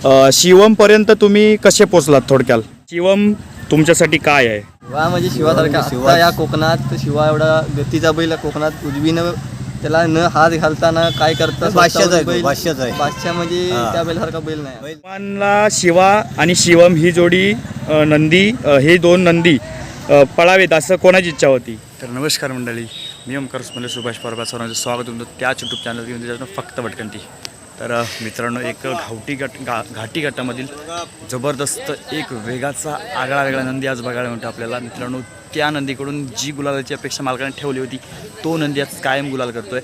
शिवम पर्यंत तुम्ही कसे पोचलात थोडक्यात? शिवम तुमच्यासाठी काय आहे? शिवा म्हणजे शिवासारखा आता या कोकणात शिवा एवढा गतीचा बैल कोकणात उजवीनं त्याला न हात घालताना काय करता बादशाह म्हणजे त्या बैलासारखा बैल नाही. शिवाला शिवा आणि शिवम ही जोडी नंदी हे दोन नंदी पळावेत असं कोणाची इच्छा होती? तर नमस्कार मंडळी, मी ओमकार उस्माने सुभाष परवा सर्वांचं स्वागत तुमचं त्याच यूट्यूब चॅनल घेऊन त्याच्यातून फक्त भटकंती. तर मित्रांनो, एक घाटी गटामधील जबरदस्त एक वेगाचा आगळा वेगळा नंदी आज बघायला मिळतो आपल्याला. मित्रांनो, त्या नंदीकडून जी गुलालाची अपेक्षा मालकाने ठेवली होती तो नंदी आज कायम गुलाल करतोय.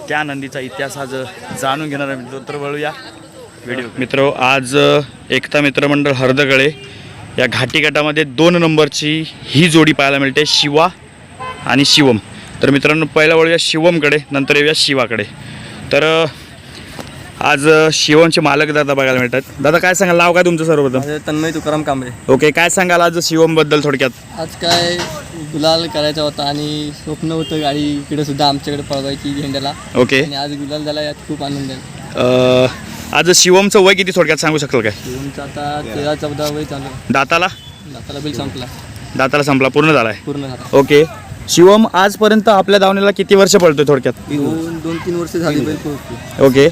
त्या नंदीचा इतिहास आज जाणून घेणार आहे मित्र. तर वळूया व्हिडिओ. मित्र, आज एकता मित्रमंडळ हर्दगळे या घाटी गटामध्ये 2 नंबरची ही जोडी पाहायला मिळते, शिवा आणि शिवम. तर मित्रांनो, पहिला वळूया शिवमकडे, नंतर येऊया शिवाकडे. तर आज शिवमचे मालक दादा बघायला मिळतात. दादा, काय सांगाल? नाव काय तुमचं सर्वप्रथम? तन्मय तुकाराम कांबळे. ओके, काय सांगाल आज शिवमबद्दल थोडक्यात? आज काय गुलाल करायचा होता आणि स्वप्न होतं गाडी इकडे सुद्धा आमच्याकडे पळवायची झेंड्याला. ओके, आणि आज गुलाल झाला, यात खूप आनंद आहे. आज शिवमचं वय किती थोडक्यात सांगू शकाल काय? शिवमचा आता 13-14 वय चालू आहे. दाताला बिल संपला, दाताला संपला, पूर्ण झालाय. पूर्ण झाला. ओके, शिवम आजपर्यंत आपल्या धावणीला किती वर्ष पळतोय थोडक्यात? 2-3 वर्ष झाली बैल पोहोचतो. ओके,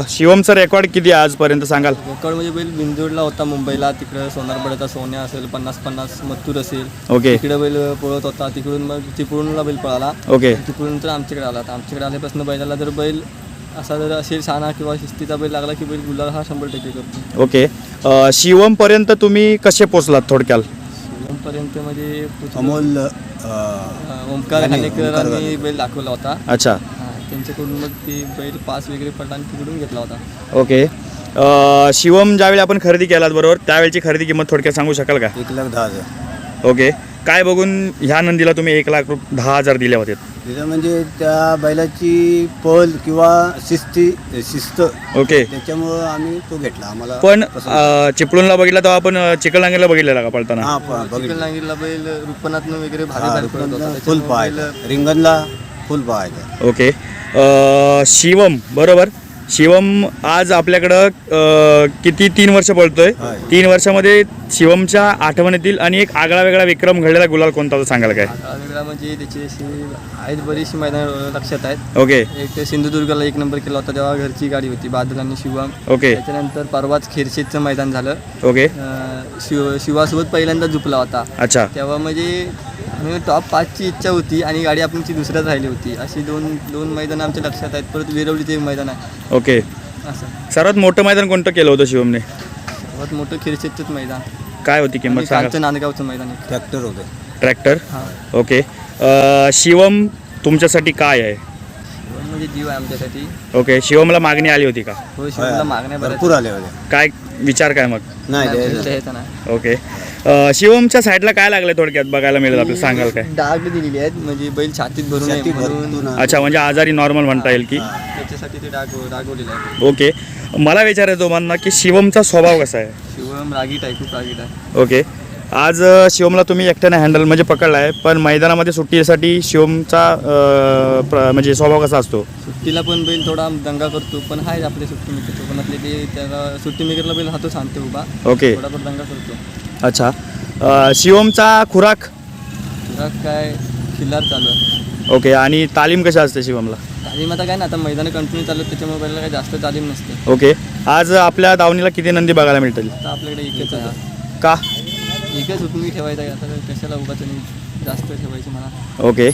शिवमचं रेकॉर्ड किती आहे आजपर्यंत सांगाल? रेकॉर्ड म्हणजे बैल बिंजोडला होता मुंबईला, तिकडं सोनारबड्याचा सोन्या असेल, 50-50 मत्तूर असेल. ओके, तिकडे बैल पळत होता, तिकडून मग चिपळूणला बैल पळाला. ओके, तिकडून तर आमच्याकडे आला. आमच्याकडे आल्यापासून बैलाला जर बैल असा जर असेल शाणा किंवा शिस्तीचा बैल लागला की बैल गुलाल हा 100% करतो. ओके, शिवम पर्यंत तुम्ही कसे पोचलात थोडक्यात? शिवमपर्यंत म्हणजे अमोल ओमकार घाणेकरांनी बैल दाखवला होता. अच्छा, त्यांच्याकडून मग ते बैल पास वगैरे पडला आणि तिकडून घेतला होता. ओके, शिवम ज्यावेळी आपण खरेदी केलात बरोबर, त्यावेळची खरेदी किंमत थोडक्यात सांगू शकाल का? 1,10,000. ओके, काय बघून ह्या नंदीला तुम्ही 1,10,000 दिले होते? तिथं म्हणजे त्या बैलाची पळ किंवा शिस्त, ओके, त्याच्यामुळं आम्ही तो घेतला. आम्हाला पण चिपळूणला बघितला तेव्हा आपण चिखलनांगीरला बघितलेला का पळताना? चिखलनांगीरला बैल रुपनातनं वगैरे भारी पळत होता. फुल पाहायचं, रिंगणला फुल पाहायचं. ओके, शिवम बरोबर. शिवम आज आपल्याकडं किती 3 वर्ष पळतोय. 3 वर्षामध्ये शिवमच्या आठवणीतील आणि एक आगळा वेगळा विक्रम घडलेला गुलाल कोणता होता सांगाल काय? वेगळा म्हणजे त्याची अशी आहेत, बरीचशी मैदान लक्षात आहेत. ओके, एक सिंधुदुर्गला 1 नंबर केला होता, तेव्हा घरची गाडी होती, बादल आणि शिवम. ओके, त्याच्यानंतर परवाच खेरशेदचं मैदान झालं. ओके, शिवासोबत पहिल्यांदा झुपला होता. अच्छा, तेव्हा म्हणजे टॉप 5ची इच्छा होती आणि गाडी आपणची दुसऱ्यात राहिली होती. अशी दोन मैदानं आमच्या लक्षात आहेत. परत वेरवलीचं एक मैदान आहे. ओके, असं सर्वात मोठं मैदान कोणतं केलं होतं शिवमने? सर्वात मोठं खेरशेदचंच मैदान. काय होती किंमत सांगा? कालचं नांदगावचं मैदान आहे. ट्रॅक्टर होते. ट्रॅक्टर. हां, ओके, शिवम तुमच्यासाठी काय आहे? म्हणजे जीव आहे आमच्यासाठी. ओके, शिवमला मागणी आली होती का? हो, शिवला मागण्या भरपूर आले होते. काय विचार काय मग? नाही द्यायचा ना. ओके, शिवमच्या साईडला काय लागलं थोडक्यात बघायला मिळेल आपल्याला, सांगाल काय? डाग दिलेली आहेत, म्हणजे बैल छातीत भरून आहे म्हणून. अच्छा, म्हणजे आजारी नॉर्मल म्हणता येईल की? त्याच्यासाठी ते डागवलेलं आहे. ओके, मला विचारायचं तुम्हाला की शिवमचा स्वभाव कसा आहे? शिवम रागीट आहे, खूप रागीट आहे. ओके, आज शिवमला तुम्ही एकट्याने हँडल म्हणजे पकडला आहे, पण मैदानामध्ये सुट्टीसाठी शिवमचा म्हणजे स्वभाव कसा असतो? सुट्टीला पण बैल थोडा दंगा करतो, पण आहे आपले सुट्टी मेकर कोकणातले ते, त्याला सुट्टी मेकरला बैल हातो शांत उभा, ओके, थोडाफार दंगा करतो. अच्छा, शिवमचा खुराक? काय खिल्लार चालू आहे. ओके, आणि तालीम कशी असते शिवमला? तालीम आता काय ना, आता मैदान कंटिन्यू चालू, त्याच्यामुळे बैलाला काही जास्त तालीम नसते. ओके, आज आपल्या दावणीला किती नंदी बघायला मिळतील? आता आपल्याकडे एकच आहे. का? एकच उपयोगी ठेवायचा आहे, आता कशाला उगाच जास्त ठेवायची मला. ओके,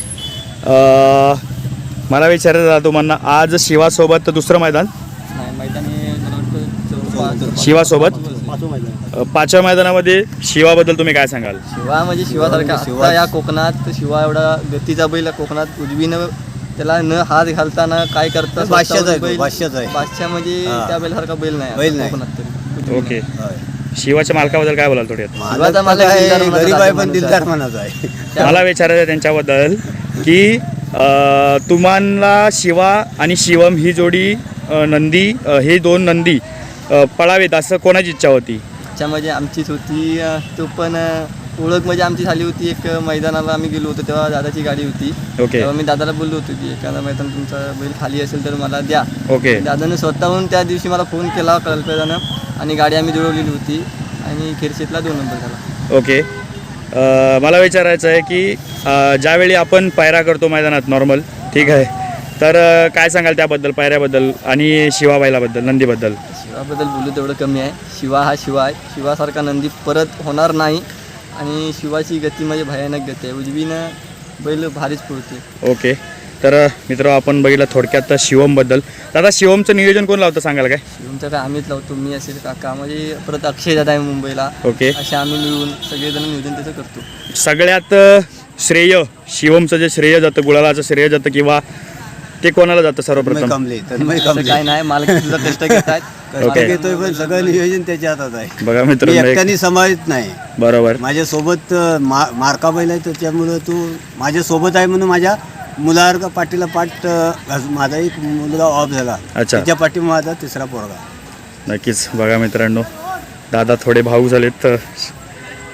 मला विचारायचं तुम्हाला, आज शिवासोबत दुसरं मैदान? नाही, मैदान हे मला वाटतं शिवासोबत 5व्या मैदानामध्ये शिवाबद्दल तुम्ही काय सांगाल? शिवा म्हणजे शिवासारखा आता या कोकणात शिवा एवढा गतीचा बैल कोकणात उजवीनं त्याला न हात घालताना काय करता बादशाह म्हणजे त्या बैलासारखा बैल नाही कोकणात तरी. ओके, शिवाच्या मालकाबद्दल काय बोलाल थोडक्यात? गरीब आहे पण दिलदार मनाचा आहे. मला विचारायचं त्यांच्याबद्दल की तुम्हाला शिवा आणि शिवम ही जोडी नंदी हे 2 नंदी पळावेत असं कोणाची इच्छा होती? त्याच्यामध्ये आमचीच होती. तो पण ओळख म्हणजे आमची झाली होती. एक मैदानाला आम्ही गेलो होतो, तेव्हा दादाची गाडी होती. ओके, तेव्हा मी दादाला बोललो होतो की एखादा मैदान तुमचा बैल खाली असेल तर मला द्या. ओके, दादाने स्वतःहून त्या दिवशी मला फोन केला कल्पनानं आणि गाडी आम्ही जुळवलेली होती आणि खिरशीतला 2 नंबर झाला. ओके. मला विचारायचं आहे की ज्यावेळी आपण पायरा करतो मैदानात नॉर्मल, ठीक आहे, तर काय सांगाल त्याबद्दल, पायऱ्याबद्दल आणि शिवा बैलाबद्दल, नंदीबद्दल? शिवाबद्दल बोलू तेवढं कमी आहे. शिवा हा शिवा आहे. शिवासारखा नंदी परत होणार नाही आणि शिवाची गती म्हणजे भयानक गती आहे. उजवीनं बैल भारीच पळते. ओके. तर मित्र आपण बघितलं थोडक्यात शिवमबद्दल. दादा शिवमचं नियोजन कोण लावतं सांगाल काय? शिवमचं काय आम्हीच लावतो, मी असेल काका म्हणजे परत अक्षय दादा आहे मुंबईला. ओके. असे आम्ही मिळून सगळेजण नियोजन त्याचं करतो. सगळ्यात श्रेय शिवमचं जे श्रेय जातं, गुलालाचं श्रेय जातं किंवा ते कोणाला जातं सर्वप्रथम? असं काय नाही, मालक तुझं कष्ट घेत आहेत. ओके. घेतोय पण सगळं नियोजन त्याच्या हातात आहे. बघा मी मित्रांनो, एकट्याने सांभाळत नाही. बरोबर. माझ्यासोबत मार्का बैल आहे, त्याच्यामुळं तू माझ्यासोबत आहे म्हणून माझ्या मुलावर पाठीला पाठ माझा एक मुलगा ऑफ झाला. अच्छा. त्याच्या पाठी माझा 3रा पोरगा. नक्कीच. बघा मित्रांनो, दादा थोडे भाऊ झालेत,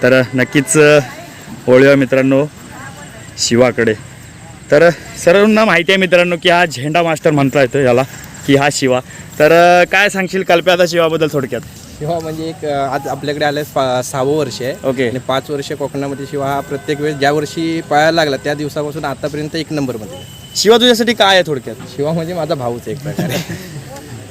तर नक्कीच वळूया मित्रांनो शिवाकडे. तर सर्वांना माहिती आहे मित्रांनो की हा झेंडा मास्टर म्हणता येतो याला, की हा शिवा. तर काय सांगशील कल्प्या आता शिवाबद्दल थोडक्यात? शिवा म्हणजे एक आज आपल्याकडे आलं 6वं वर्ष आहे. ओके. आणि 5 वर्ष कोकणामध्ये शिवा हा प्रत्येक वेळेस ज्या वर्षी पळायला लागला त्या दिवसापासून आतापर्यंत 1 नंबरमध्ये. शिवा तुझ्यासाठी काय आहे थोडक्यात? शिवा म्हणजे माझा भाऊच एक प्रकारे.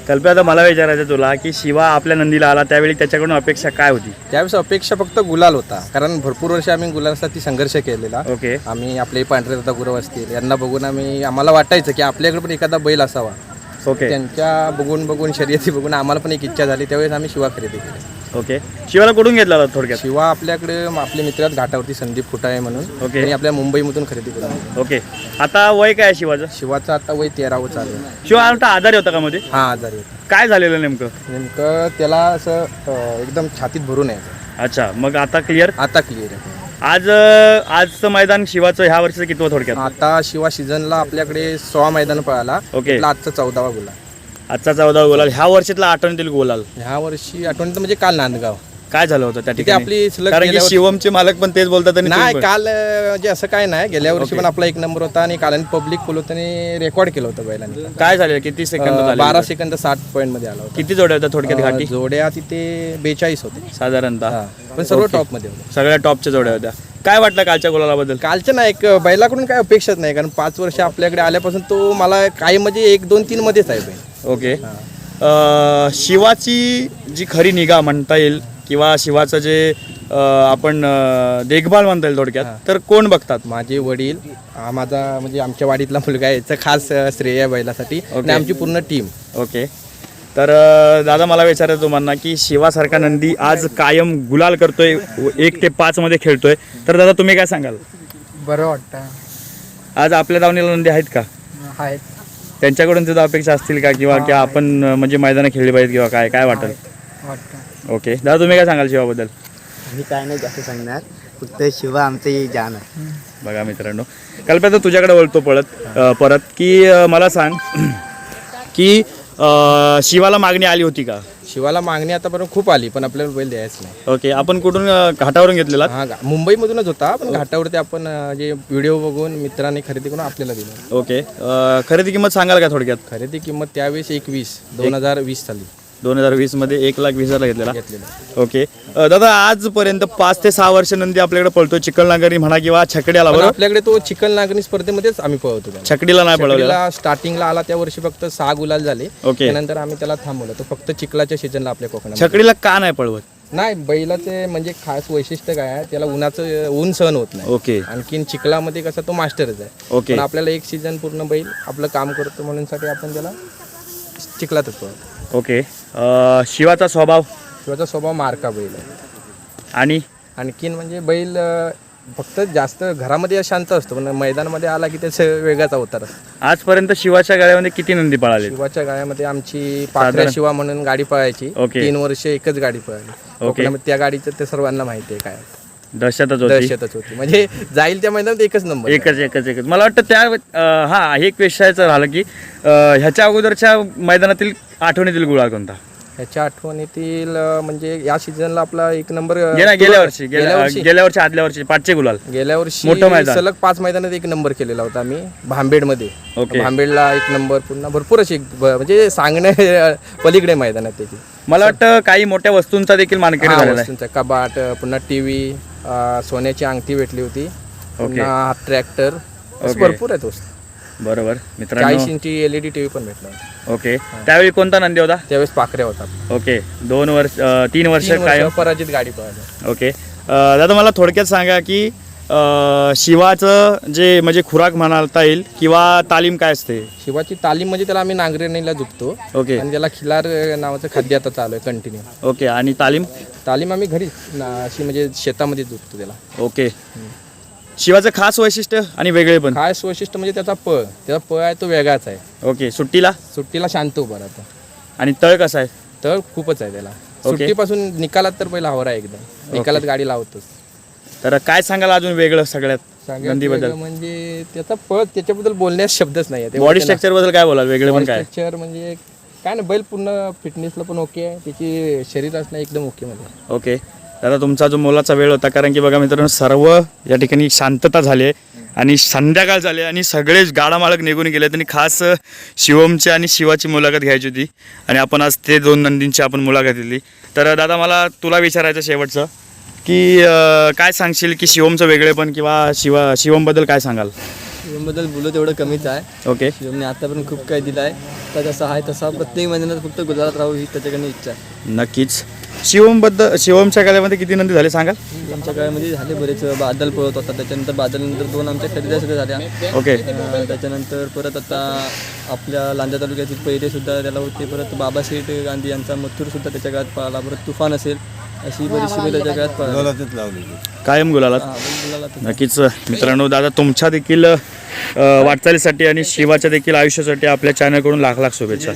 कल्प्या आता मला विचारायचं तुला की शिवा आपल्या नंदीला आला त्यावेळी त्याच्याकडून अपेक्षा काय होती? त्यावेळेस अपेक्षा फक्त गुलाल होता, कारण भरपूर वर्ष आम्ही गुलालासाठी संघर्ष केलेला. ओके. आम्ही आपले पांढरे दादा गुरव असतील यांना बघून आम्हाला वाटायचं की आपल्याकडे पण एखादा बैल असावा. ओके. त्यांच्या बघून शर्यती बघून आम्हाला पण एक इच्छा झाली, त्यावेळेस आम्ही शिवा खरेदी केली. ओके. शिवाला कुठून घेतला होता थोडक्यात? शिवा आपल्याकडे आपले मित्रात घाटावरती संदीप फुटाळे म्हणून, ओके. आणि आपल्या मुंबईमधून खरेदी करून. ओके. आता वय काय आहे शिवाचं? शिवाचं आता वय 13वं चालू आहे. शिवा आता आजारी होता का मध्ये? हा, आजारी होता. काय झालेलं नेमकं? नेमकं त्याला असं एकदम छातीत भरून यायचं. अच्छा, मग आता क्लिअर? आता क्लिअर आहे. आजचं मैदान शिवाचं ह्या वर्षीचं कितवं थोडक्यात? आता शिवा सीझनला आपल्याकडे 16 मैदान पळाला. ओके. त्यातला आजचा 14वा गुलाल. आजचा 14 गोलाल. ह्या वर्षातला आठवणीतील गोलाल ह्या वर्षी आठवणीत म्हणजे काल नांदगाव. काय झालं होतं त्या तिथे ठिकाणी? आपली सलग कारण की गेल्या वर्षी- शिवमचे मालक पण तेच बोलतात आणि नाही, तुम्ही पण. काल म्हणजे असं काय नाही, गेल्या वर्षी ओके. पण आपला 1 नंबर होता आणि काल पब्लिक फुलवताना रेकॉर्ड केलं होतं बैलांनी. काय झालं? किती सेकंद 12 सेकंद 60 पॉईंट मध्ये आला होता. किती जोड्या होत्या थोडक्यात घाटी? जोड्या तिथे 42 होते साधारणतः. हा. पण सर्व ओके. टॉप मध्ये होते. सगळ्या टॉपच्या जोड्या होत्या. काय वाटलं कालच्या गोलालाबद्दल? कालच्या नाही, एक बैलाकडून काय अपेक्षाच नाही, कारण 5 वर्ष आपल्याकडे आल्यापासून तो मला काही म्हणजे 1, 2, 3 मध्येच आहे बैल. ओके. शिवाची जी खरी निगा म्हणता येईल किंवा शिवाचं जे आपण देखभाल म्हणता येईल थोडक्यात, तर कोण बघतात? माझे वडील, हा माझा म्हणजे आमच्या वाडीतला मुलगा आहे, याचं खास श्रेय आहे बैलासाठी, आणि आमची पूर्ण टीम. ओके. तर दादा मला विचारायचं तुम्हाला की शिवासारखा नंदी आज कायम गुलाल करतोय, 1 ते 5 मध्ये खेळतोय, तर दादा तुम्ही काय सांगाल? बरं वाटतं. आज आपल्या दावणीला नंदी आहेत का? आहेत. त्यांच्याकडून सुद्धा अपेक्षा असतील का, किंवा की आपण म्हणजे मैदानं खेळली पाहिजेत किंवा काय वाटेल? वाटतं. ओके. दादा तुम्ही काय सांगाल शिवाबद्दल? मी काय नाही जास्त सांगणार, फक्त शिवा आमचं जान आहे. बघा मित्रांनो, कल्प्या तर तुझ्याकडे वळतो परत की मला सांग की शिवाला मागणी आली होती का? शिवाला मागणी आतापर्यंत खूप आली, पण आपल्याला बैल द्यायच नाही. ओके. आपण कुठून घाटावरून घेतलेला? हा, मुंबईमधूनच होता, पण घाटावरती आपण जे व्हिडिओ बघून मित्रांनी खरेदी करून आपल्याला दिलं. ओके. खरेदी किंमत सांगाल का थोडक्यात? खरेदी किंमत त्यावेळेस 2020 साली 2020 मध्ये 1,20,000 घेतलेला. घेतलेलं. ओके. दादा आजपर्यंत 5 ते 6 वर्ष नंदी आपल्याकडे पळतो, चिखलनागरी म्हणा किंवा छकड्याला. पण बरोबर, आपल्याकडे तो चिखल नागरी स्पर्धेमध्येच आम्ही पळवतो त्याला. छकडीला नाही पळवलेला. छकडीला स्टार्टिंगला आला त्या वर्षी फक्त 6 गुलाल झाले. ओके. त्यानंतर आम्ही त्याला थांबवलं, तो फक्त चिखलाच्या सीझनला आपल्या कोकणात. छकडीला का नाही पळवत? नाही, बैलाचे म्हणजे खास वैशिष्ट्य काय आहे, त्याला ऊन सहन होत नाही. ओके. आणखीन चिखलामध्ये कसा तो मास्टरच आहे. ओके. पण आपल्याला 1 सीझन पूर्ण बैल आपलं काम करतो म्हणून साठी आपण त्याला चिखलातच पळवतो. ओके. शिवाचा स्वभाव शिवाचा स्वभाव मार्का बैल आहे. आणि आणखीन म्हणजे बैल फक्त जास्त घरामध्ये शांत असतो, पण मैदानामध्ये आला की त्याचं वेगळाच अवतार असतो. आजपर्यंत शिवाच्या गाड्यामध्ये किती नंदी पळाले? शिवाच्या गाड्यामध्ये आमची पाखऱ्या शिवा म्हणून गाडी पळायची. ओके. 3 वर्ष एकच गाडी पळाली. कोकणामध्ये त्या गाडीचं ते सर्वांना माहिती आहे काय दहशतच होती. दहशतच होती, म्हणजे जाईल त्या मैदानात एकच नंबर. एकच मला वाटतं त्या हा एक विषयाचं राहिलं की ह्याच्या अगोदरच्या मैदानातील आठवणीतील गुलाल कोणता? ह्याच्या आठवणीतील म्हणजे या सीझनला आपला एक नंबर गेल्या वर्षी आदल्या वर्षी 5चे गुलाल. गेल्या वर्षी मोठं मैदान. सलग 5 मैदानात एक नंबर केलेला होता आम्ही भांबेडमध्ये. ओके. भांबेडला एक नंबर, पुन्हा भरपूर अशी म्हणजे सांगण्या पलीकडे मैदान आहेत त्याची. मला वाटतं काही मोठ्या वस्तूंचा देखील मानकरी झालेला आहे. वस्तूंचा कबाट, पुन्हा टीव्ही, सोन्याची अंगठी भेटली होती, पुन्हा ट्रॅक्टर, भरपूर आहेत वस्तू. बरोबर मित्रांनो. 40 इंची LED टीव्ही पण भेटला. ओके. त्यावेळी कोणता नंदी होता? त्यावेळेस पाखरे होता. ओके. 3 वर्ष काय? अपराजित गाडी पळाली. ओके. दादा मला थोडक्यात सांगा की शिवाचं जे म्हणजे खुराक म्हणता येईल किंवा तालीम काय असते? शिवाची तालीम म्हणजे त्याला आम्ही नांगरणीला झुकतो. ओके. आणि त्याला खिलार नावाचं खाद्य आता चालू आहे कंटिन्यू. ओके. आणि तालीम आम्ही घरी अशी म्हणजे शेतामध्ये झुकतो त्याला. ओके. शिवाचं खास वैशिष्ट्य आणि वेगळे पण काय वैशिष्ट्य म्हणजे त्याचा पळ आहे तो वेगळाच आहे. ओके. सुट्टीला शांत उभा राहतो. आणि तळ कसा आहे? तळ खूपच आहे त्याला. सुट्टीपासून निकालात तर पहिला हवरा आहे एकदम. निकालात गाडी लावतोच. तर काय सांगाल अजून वेगळं सगळ्यात नंदीबद्दल? म्हणजे त्याचा पळ, त्याच्याबद्दल बोलण्यास शब्दच नाही आहे. बॉडी स्ट्रक्चर बद्दल काय बोलाल? वेगळे पण काय? स्ट्रक्चर म्हणजे काय ना, बैल पूर्ण फिटनेसला पण ओके आहे, त्याची शरीर असणं एकदम ओके मध्ये. ओके. दादा तुमचा जो मोलाचा वेळ होता, कारण की बघा मित्रांनो सर्व या ठिकाणी शांतता झाली आहे आणि संध्याकाळ झाली आणि सगळेच गाडा मालक निघून गेले. त्यांनी खास शिवमची आणि शिवाची मुलाखत घ्यायची होती आणि आपण आज ते 2 नंदींची आपण मुलाखत दिली. तर दादा मला तुला विचारायचं शेवटचं की काय सांगशील की शिवमचं वेगळेपण किंवा शिवमबद्दल काय सांगाल? शिवमबद्दल बोलत एवढं कमीच आहे. ओके. शिवमने आता पण खूप काही दिलं आहे. तर जसा आहे तसा प्रत्येक मैदानात फक्त गुलाबात राहू ही त्याच्याकडनं इच्छा आहे. नक्कीच. शिवमच्या काळामध्ये किती नंदी झाले सांगाल? आमच्या काळामध्ये झाले बरेच. बादल पळत होता, त्याच्यानंतर बादलनंतर 2 आमच्या खरेदी सुद्धा झाल्या. ओके. त्याच्यानंतर परत आता आपल्या लांजा तालुक्यातील पहिले सुद्धा त्याला होते. परत बाबाशेठ गांधी यांचा मथुर सुद्धा त्याच्या काळात पळाला. परत तुफान असेल अशी बरीचशी बैल त्याच्या काळात पळाली. कायम गुलालात. नक्कीच मित्रांनो, दादा तुमच्या देखील वाटचालीसाठी आणि शिवाच्या देखील आयुष्यासाठी आपल्या चॅनलकडून लाख लाख शुभेच्छा.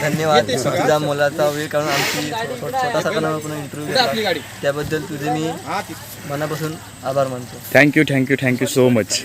धन्यवाद. तुझा मुलाचा वेळ काढून आमची स्वतःचा इंटरव्ह्यू त्याबद्दल तुझे मी मनापासून आभार मानतो. Thank you so much.